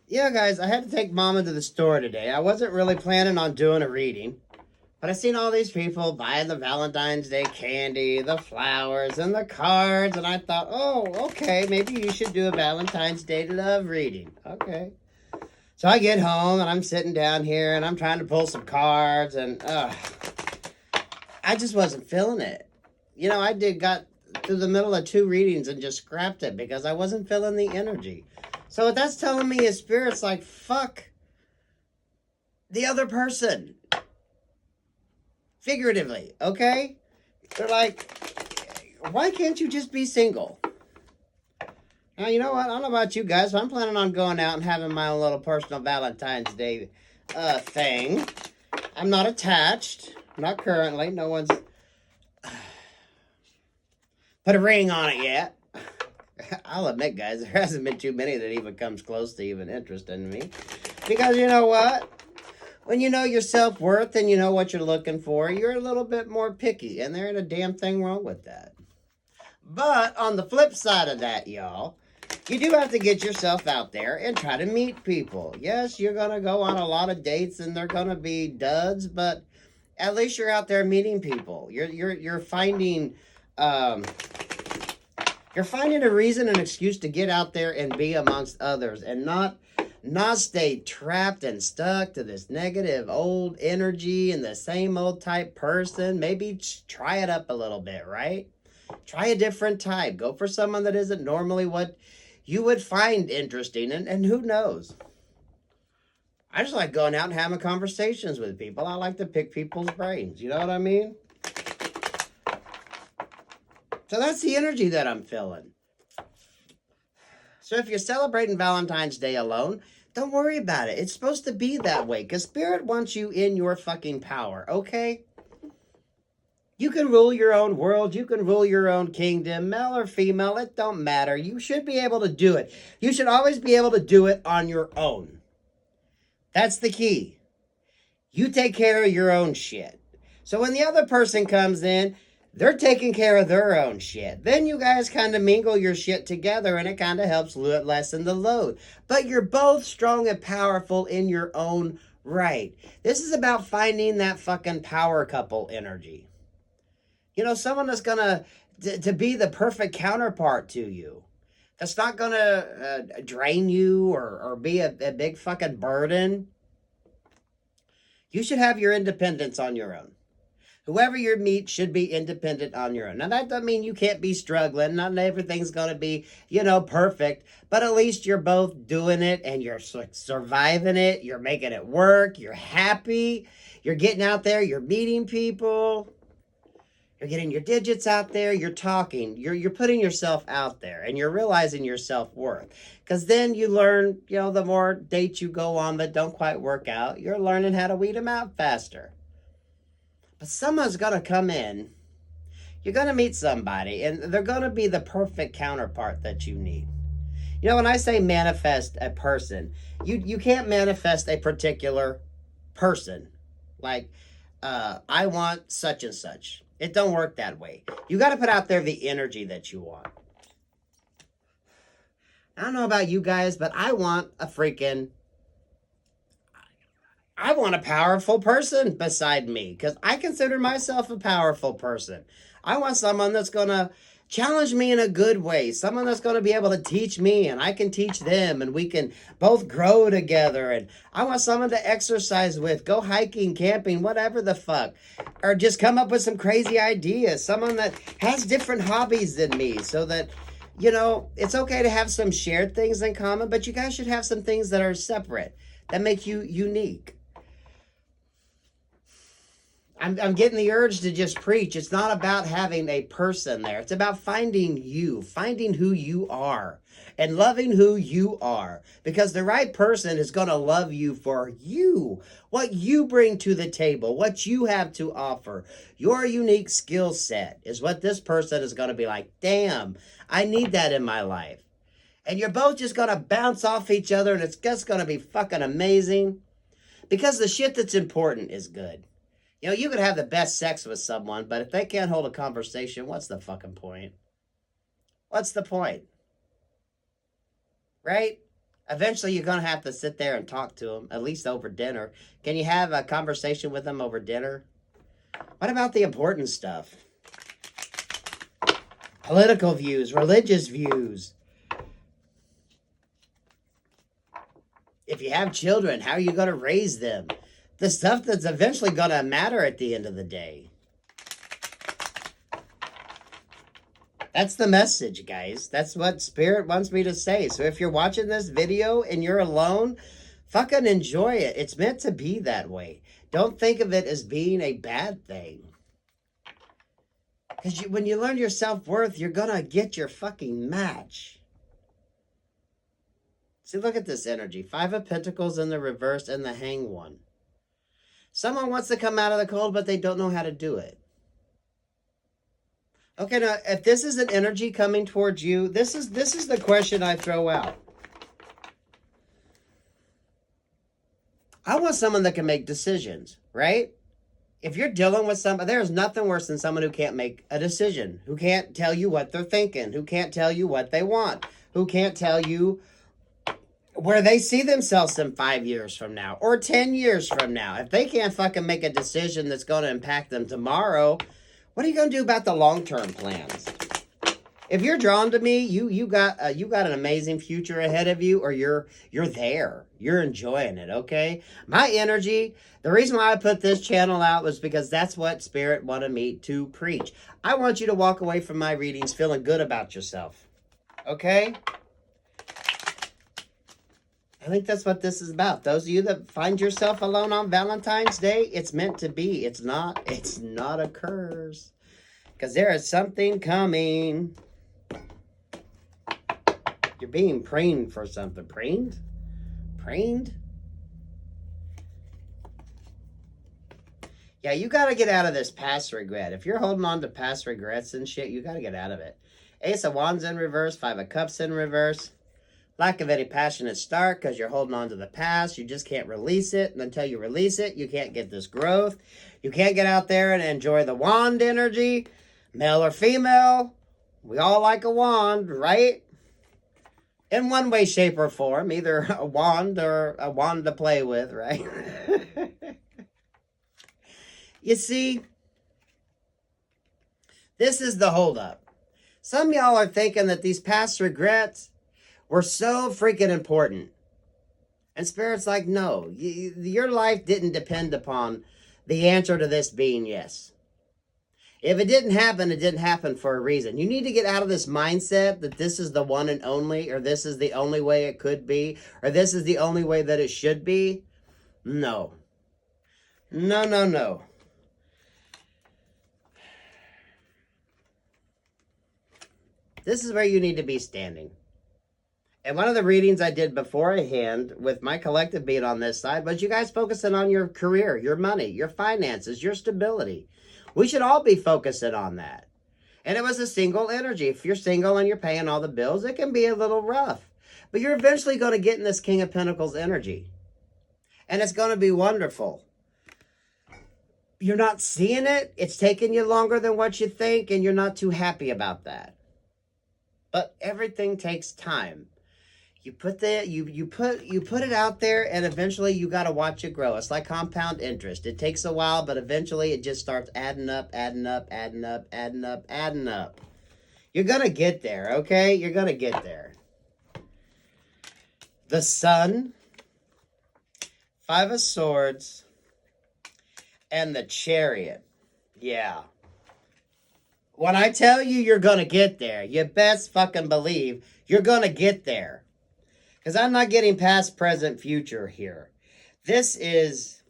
Yeah, guys, I had to take Mama to the store today. I wasn't really planning on doing a reading, but I seen all these people buying the Valentine's Day candy, the flowers, and the cards, and I thought, oh, okay, maybe you should do a Valentine's Day love reading. Okay. So I get home and I'm sitting down here and I'm trying to pull some cards, and I just wasn't feeling it. I got through the middle of two readings and just scrapped it because I wasn't feeling the energy. So what that's telling me is spirit's like, fuck the other person. Figuratively, okay? They're like, why can't you just be single? Now, you know what? I don't know about you guys, but I'm planning on going out and having my own little personal Valentine's Day thing. I'm not attached. Not currently. No one's put a ring on it yet. I'll admit, guys, there hasn't been too many that even comes close to even interested in me. Because you know what? When you know your self-worth and you know what you're looking for, you're a little bit more picky, and there ain't a damn thing wrong with that. But on the flip side of that, y'all, you do have to get yourself out there and try to meet people. Yes, you're going to go on a lot of dates and they're going to be duds, but at least you're out there meeting people. You're finding you're finding a reason, an excuse to get out there and be amongst others and not stay trapped and stuck to this negative old energy and the same old type person. Maybe try it up a little bit, right? Try a different type. Go for someone that isn't normally what you would find interesting. And who knows? I just like going out and having conversations with people. I like to pick people's brains. You know what I mean? So that's the energy that I'm feeling. So if you're celebrating Valentine's Day alone, don't worry about it. It's supposed to be that way because Spirit wants you in your fucking power, okay? You can rule your own world. You can rule your own kingdom, male or female. It don't matter. You should be able to do it. You should always be able to do it on your own. That's the key. You take care of your own shit. So when the other person comes in, they're taking care of their own shit. Then you guys kind of mingle your shit together and it kind of helps lessen the load. But you're both strong and powerful in your own right. This is about finding that fucking power couple energy. Someone that's going to be the perfect counterpart to you. That's not going to drain you or be a big fucking burden. You should have your independence on your own. Whoever you meet should be independent on your own. Now, that doesn't mean you can't be struggling. Not everything's going to be, perfect. But at least you're both doing it and you're surviving it. You're making it work. You're happy. You're getting out there. You're meeting people. You're getting your digits out there. You're talking. You're putting yourself out there. And you're realizing your self-worth. Because then you learn, the more dates you go on that don't quite work out, you're learning how to weed them out faster. But someone's going to come in. You're going to meet somebody, and they're going to be the perfect counterpart that you need. When I say manifest a person, you can't manifest a particular person. Like, I want such and such. It don't work that way. You got to put out there the energy that you want. I don't know about you guys, but I want a powerful person beside me because I consider myself a powerful person. I want someone that's going to challenge me in a good way. Someone that's going to be able to teach me and I can teach them and we can both grow together. And I want someone to exercise with, go hiking, camping, whatever the fuck. Or just come up with some crazy ideas. Someone that has different hobbies than me so that, it's okay to have some shared things in common, but you guys should have some things that are separate, that make you unique. I'm getting the urge to just preach. It's not about having a person there. It's about finding you, finding who you are, and loving who you are. Because the right person is going to love you for you, what you bring to the table, what you have to offer. Your unique skill set is what this person is going to be like, damn, I need that in my life. And you're both just going to bounce off each other, and it's just going to be fucking amazing. Because the shit that's important is good. You could have the best sex with someone, but if they can't hold a conversation, what's the fucking point? What's the point? Right? Eventually, you're going to have to sit there and talk to them, at least over dinner. Can you have a conversation with them over dinner? What about the important stuff? Political views, religious views. If you have children, how are you going to raise them? The stuff that's eventually going to matter at the end of the day. That's the message, guys. That's what Spirit wants me to say. So if you're watching this video and you're alone, fucking enjoy it. It's meant to be that way. Don't think of it as being a bad thing. Because when you learn your self-worth, you're going to get your fucking match. See, look at this energy. 5 of Pentacles in the reverse and the Hanged One. Someone wants to come out of the cold, but they don't know how to do it. Okay, now, if this is an energy coming towards you, this is the question I throw out. I want someone that can make decisions, right? If you're dealing with somebody, there's nothing worse than someone who can't make a decision, who can't tell you what they're thinking, who can't tell you what they want, who can't tell you where they see themselves in 5 years from now or 10 years from now. If they can't fucking make a decision that's going to impact them tomorrow, what are you going to do about the long-term plans? If you're drawn to me, you got an amazing future ahead of you, or you're there. You're enjoying it, okay? My energy, the reason why I put this channel out was because that's what Spirit wanted me to preach. I want you to walk away from my readings feeling good about yourself, okay? I think that's what this is about. Those of you that find yourself alone on Valentine's Day, it's meant to be. It's not a curse. Because there is something coming. You're being prayed for something. Prayed? Prayed? Yeah, you got to get out of this past regret. If you're holding on to past regrets and shit, you got to get out of it. Ace of Wands in reverse. 5 of Cups in reverse. Lack of any passionate start because you're holding on to the past. You just can't release it. And until you release it, you can't get this growth. You can't get out there and enjoy the wand energy. Male or female, we all like a wand, right? In one way, shape, or form. Either a wand or a wand to play with, right? You see, this is the holdup. Some of y'all are thinking that these past regrets were so freaking important. And Spirit's like, no, your life didn't depend upon the answer to this being yes. If it didn't happen for a reason. You need to get out of this mindset that this is the one and only, or this is the only way it could be, or this is the only way that it should be. No. No, no, no. This is where you need to be standing. And one of the readings I did beforehand with my collective being on this side was you guys focusing on your career, your money, your finances, your stability. We should all be focusing on that. And it was a single energy. If you're single and you're paying all the bills, it can be a little rough. But you're eventually going to get in this King of Pentacles energy. And it's going to be wonderful. You're not seeing it. It's taking you longer than what you think, and you're not too happy about that. But everything takes time. You put it out there, and eventually you got to watch it grow. It's like compound interest. It takes a while, but eventually it just starts adding up, adding up, adding up, adding up, adding up. You're going to get there, okay? You're going to get there. The Sun, 5 of Swords, and the Chariot. Yeah. When I tell you you're going to get there, you best fucking believe you're going to get there. Because I'm not getting past, present, future here. This is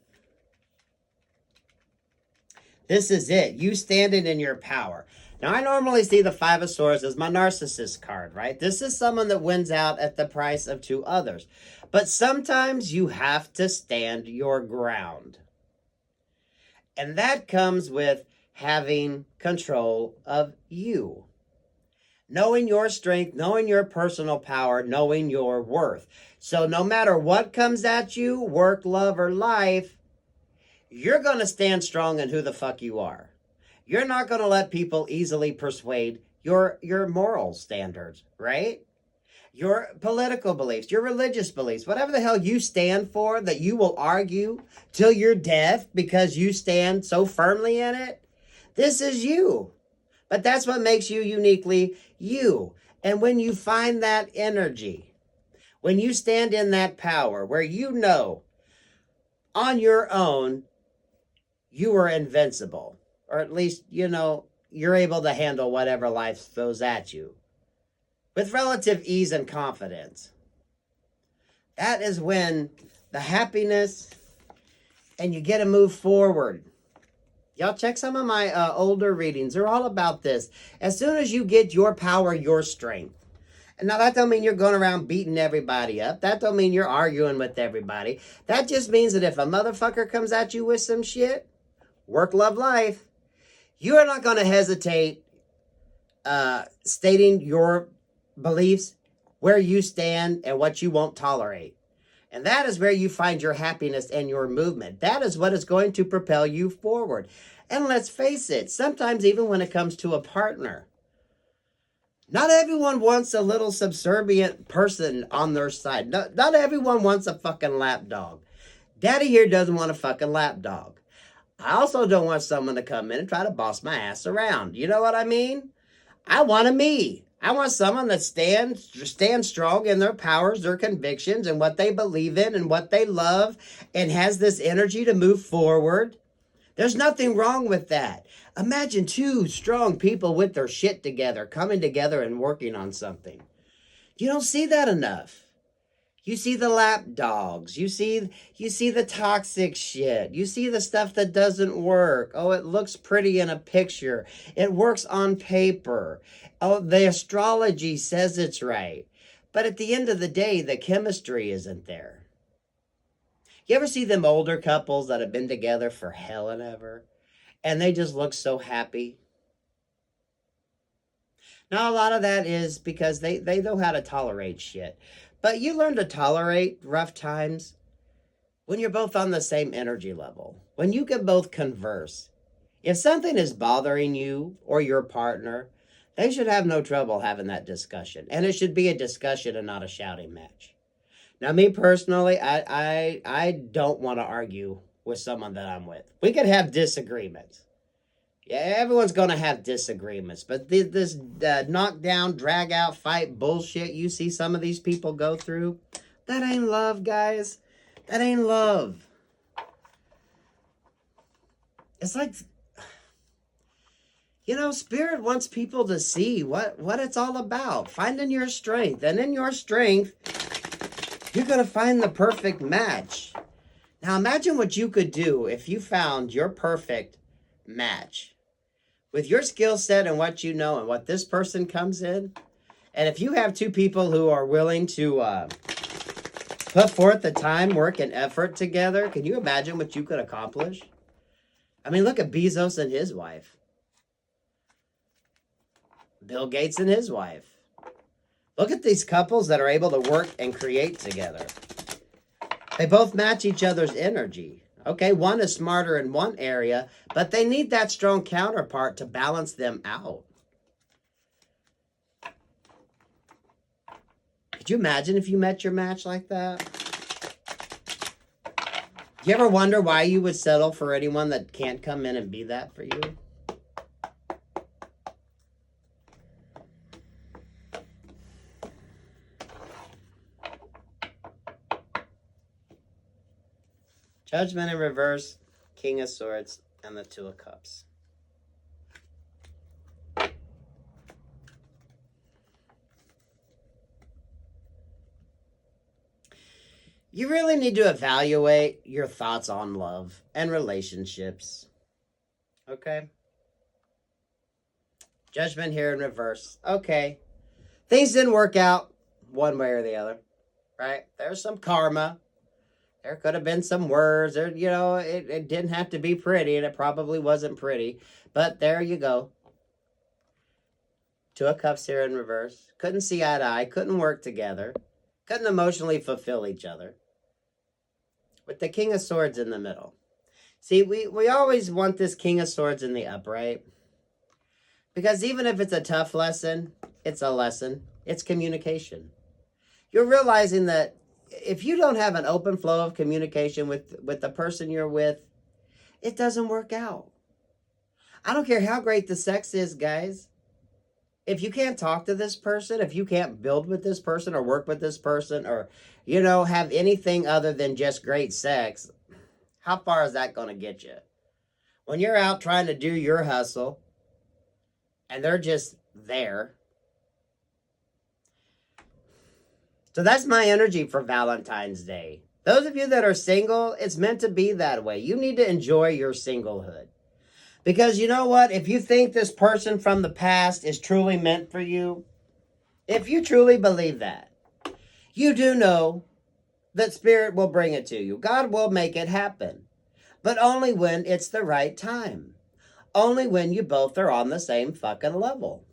it. You standing in your power. Now, I normally see the 5 of Swords as my narcissist card, right? This is someone that wins out at the price of 2 others. But sometimes you have to stand your ground. And that comes with having control of you. Knowing your strength, knowing your personal power, knowing your worth. So no matter what comes at you, work, love, or life, you're going to stand strong in who the fuck you are. You're not going to let people easily persuade your moral standards, right? your political beliefs, your religious beliefs, whatever the hell you stand for, that you will argue till you're deaf because you stand so firmly in it. This is you. But that's what makes you uniquely you. And when you find that energy, when you stand in that power where you know on your own you are invincible, or at least, you know, you're able to handle whatever life throws at you with relative ease and confidence. That is when the happiness and you get to move forward. Y'all check some of my older readings. They're all about this. As soon as you get your power, your strength. And now that don't mean you're going around beating everybody up. That don't mean you're arguing with everybody. That just means that if a motherfucker comes at you with some shit, work, love, life, you are not going to hesitate stating your beliefs, where you stand, and what you won't tolerate. And that is where you find your happiness and your movement. That is what is going to propel you forward. And let's face it, sometimes even when it comes to a partner, not everyone wants a little subservient person on their side. Not everyone wants a fucking lapdog. Daddy here doesn't want a fucking lapdog. I also don't want someone to come in and try to boss my ass around. You know what I mean? I want a me. I want someone that stands strong in their powers, their convictions, and what they believe in and what they love, and has this energy to move forward. There's nothing wrong with that. Imagine two strong people with their shit together, coming together and working on something. You don't see that enough. You see the lap dogs. You see the toxic shit. You see the stuff that doesn't work. Oh, it looks pretty in a picture. It works on paper. Oh, the astrology says it's right. But at the end of the day, the chemistry isn't there. You ever see them older couples that have been together for hell and ever, and they just look so happy? Now, a lot of that is because they know how to tolerate shit. But you learn to tolerate rough times when you're both on the same energy level, when you can both converse. If something is bothering you or your partner, they should have no trouble having that discussion. And it should be a discussion and not a shouting match. Now, me personally, I don't want to argue with someone that I'm with. We could have disagreements. Yeah, everyone's going to have disagreements, but this knockdown, drag out, fight bullshit you see some of these people go through, that ain't love, guys. That ain't love. It's like, you know, Spirit wants people to see what it's all about, finding your strength. And in your strength, you're going to find the perfect match. Now, imagine what you could do if you found your perfect match. With your skill set and what you know and what this person comes in, and if you have two people who are willing to put forth the time, work, and effort together, can you imagine what you could accomplish? I mean, look at Bezos and his wife. Bill Gates and his wife. Look at these couples that are able to work and create together. They both match each other's energy. Okay, one is smarter in one area, but they need that strong counterpart to balance them out. Could you imagine if you met your match like that? Do you ever wonder why you would settle for anyone that can't come in and be that for you? Judgment in reverse, King of Swords, and the Two of Cups. You really need to evaluate your thoughts on love and relationships. Okay? Judgment here in reverse. Okay. Things didn't work out one way or the other, right? There's some karma. There could have been some words. There, you know, it didn't have to be pretty, and it probably wasn't pretty. But there you go. Two of Cups here in reverse. Couldn't see eye to eye. Couldn't work together. Couldn't emotionally fulfill each other. With the King of Swords in the middle. See, we always want this King of Swords in the upright. Because even if it's a tough lesson, it's a lesson. It's communication. you're realizing that if you don't have an open flow of communication with the person you're with, it doesn't work out. I don't care how great the sex is, guys. If you can't talk to this person, if you can't build with this person or work with this person or, have anything other than just great sex, how far is that going to get you? When you're out trying to do your hustle and they're just there. So that's my energy for Valentine's Day. Those of you that are single, it's meant to be that way. You need to enjoy your singlehood. Because you know what? If you think this person from the past is truly meant for you, if you truly believe that, you do know that Spirit will bring it to you. God will make it happen. But only when it's the right time. Only when you both are on the same fucking level.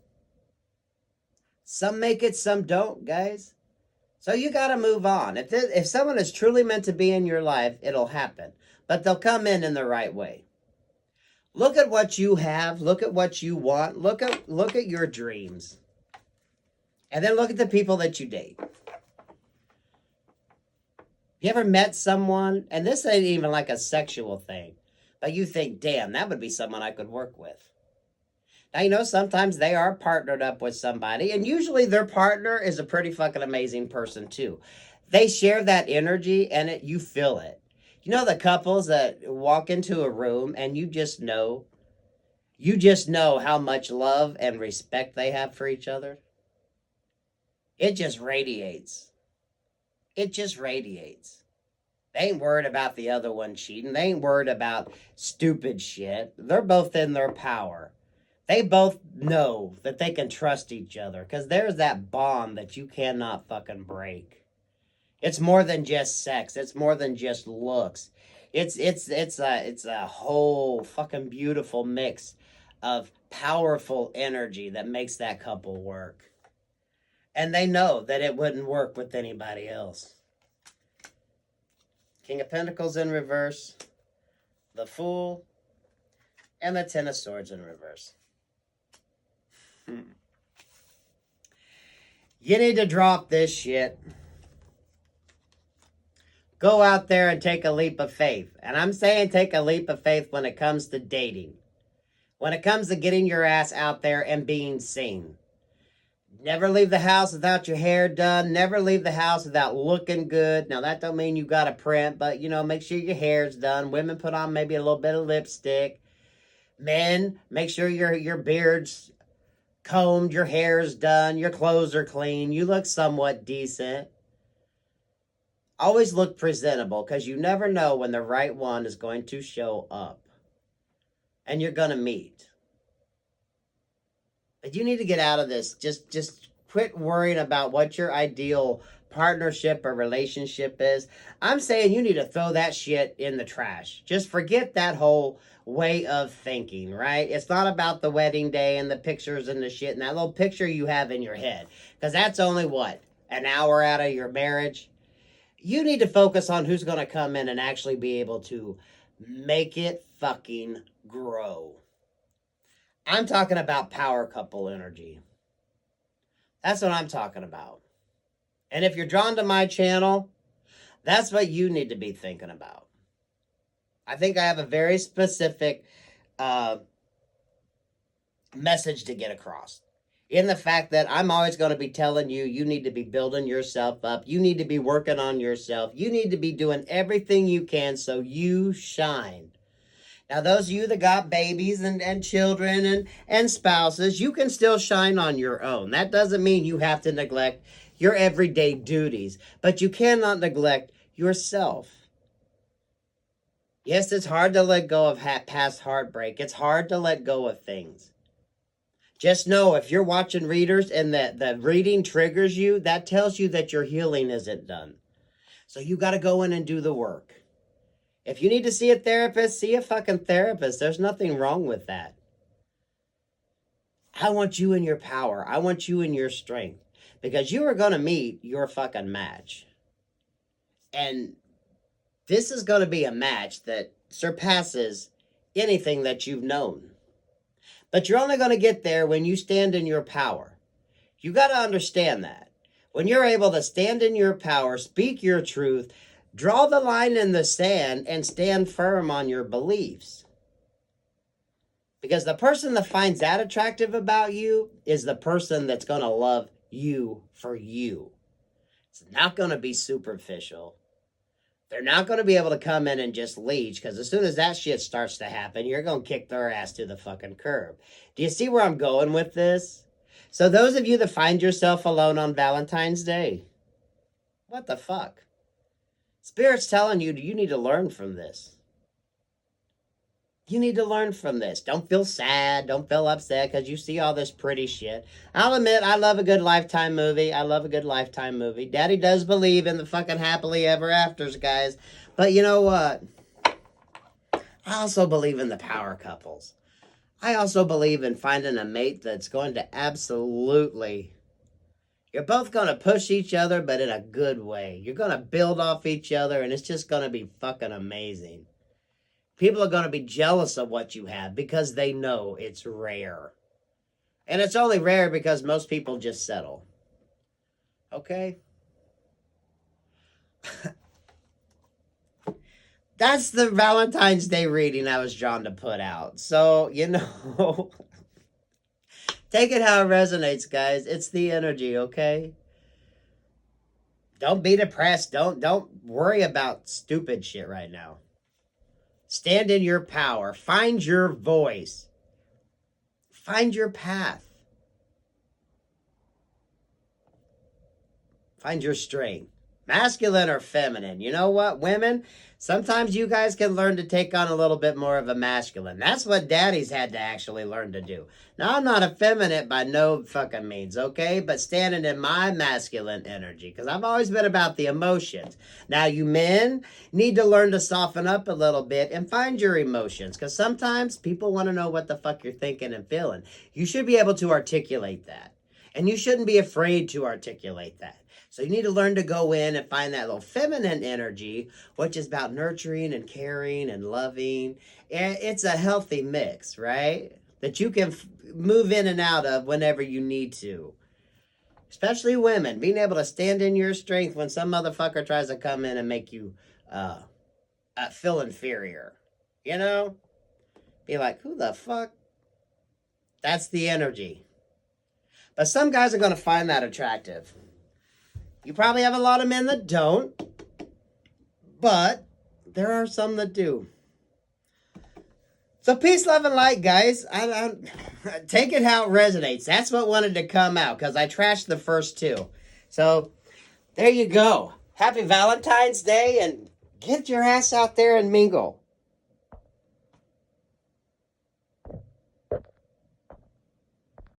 Some make it, some don't, guys. So you got to move on. If someone is truly meant to be in your life, it'll happen. But they'll come in the right way. Look at what you have. Look at what you want. Look at your dreams. And then look at the people that you date. You ever met someone, and this ain't even like a sexual thing, but you think, damn, that would be someone I could work with. Now, sometimes they are partnered up with somebody, and usually their partner is a pretty fucking amazing person too. They share that energy, and you feel it. The couples that walk into a room and you just know how much love and respect they have for each other. It just radiates. It just radiates. They ain't worried about the other one cheating. They ain't worried about stupid shit. They're both in their power. They both know that they can trust each other because there's that bond that you cannot fucking break. It's more than just sex. It's more than just looks. It's a whole fucking beautiful mix of powerful energy that makes that couple work. And they know that it wouldn't work with anybody else. King of Pentacles in reverse, the Fool, and the Ten of Swords in reverse. You need to drop this shit. Go out there and take a leap of faith. And I'm saying take a leap of faith when it comes to dating. When it comes to getting your ass out there and being seen. Never leave the house without your hair done. Never leave the house without looking good. Now, that don't mean you got to print, but, make sure your hair's done. Women put on maybe a little bit of lipstick. Men, make sure your beard's combed, your hair's done, your clothes are clean. You look somewhat decent. Always look presentable because you never know when the right one is going to show up. And you're going to meet. But you need to get out of this. Just quit worrying about what your ideal partnership or relationship is. I'm saying you need to throw that shit in the trash. Just forget that whole way of thinking, right? It's not about the wedding day and the pictures and the shit and that little picture you have in your head. Because that's only an hour out of your marriage? You need to focus on who's going to come in and actually be able to make it fucking grow. I'm talking about power couple energy. That's what I'm talking about. And if you're drawn to my channel, that's what you need to be thinking about. I think I have a very specific message to get across. In the fact that I'm always going to be telling you, you need to be building yourself up. You need to be working on yourself. You need to be doing everything you can so you shine. Now, those of you that got babies and children and spouses, you can still shine on your own. That doesn't mean you have to neglect your everyday duties, but you cannot neglect yourself. Yes, it's hard to let go of past heartbreak. It's hard to let go of things. Just know if you're watching readers and the reading triggers you, that tells you that your healing isn't done. So you got to go in and do the work. If you need to see a therapist, see a fucking therapist. There's nothing wrong with that. I want you in your power. I want you in your strength. Because you are going to meet your fucking match. And this is going to be a match that surpasses anything that you've known. But you're only going to get there when you stand in your power. You got to understand that. When you're able to stand in your power, speak your truth, draw the line in the sand, and stand firm on your beliefs. Because the person that finds that attractive about you is the person that's going to love you for you. It's not going to be superficial. They're not going to be able to come in and just leech, because as soon as that shit starts to happen, you're going to kick their ass to the fucking curb. Do you see where I'm going with this? So those of you that find yourself alone on Valentine's Day, what the fuck? Spirit's telling you, you need to learn from this. You need to learn from this. Don't feel sad. Don't feel upset because you see all this pretty shit. I'll admit, I love a good Lifetime movie. I love a good Lifetime movie. Daddy does believe in the fucking happily ever afters, guys. But you know what? I also believe in the power couples. I also believe in finding a mate that's going to absolutely... You're both going to push each other, but in a good way. You're going to build off each other, and it's just going to be fucking amazing. People are going to be jealous of what you have because they know it's rare. And it's only rare because most people just settle. Okay? That's the Valentine's Day reading I was drawn to put out. So, you know, take it how it resonates, guys. It's the energy, okay? Don't be depressed. Don't worry about stupid shit right now. Stand in your power. Find your voice. Find your path. Find your strength. Masculine or feminine. You know what, women? Sometimes you guys can learn to take on a little bit more of a masculine. That's what daddies had to actually learn to do. Now, I'm not effeminate by no fucking means, okay? But standing in my masculine energy, because I've always been about the emotions. Now, you men need to learn to soften up a little bit and find your emotions, because sometimes people want to know what the fuck you're thinking and feeling. You should be able to articulate that. And you shouldn't be afraid to articulate that. So you need to learn to go in and find that little feminine energy, which is about nurturing and caring and loving. And it's a healthy mix, right? That you can move in and out of whenever you need to. Especially women, being able to stand in your strength when some motherfucker tries to come in and make you feel inferior. You know? Be like, who the fuck? That's the energy. But some guys are going to find that attractive. You probably have a lot of men that don't, but there are some that do. So peace, love, and light, guys. I take it how it resonates. That's what wanted to come out, because I trashed the first two. So there you go. Happy Valentine's Day, and get your ass out there and mingle.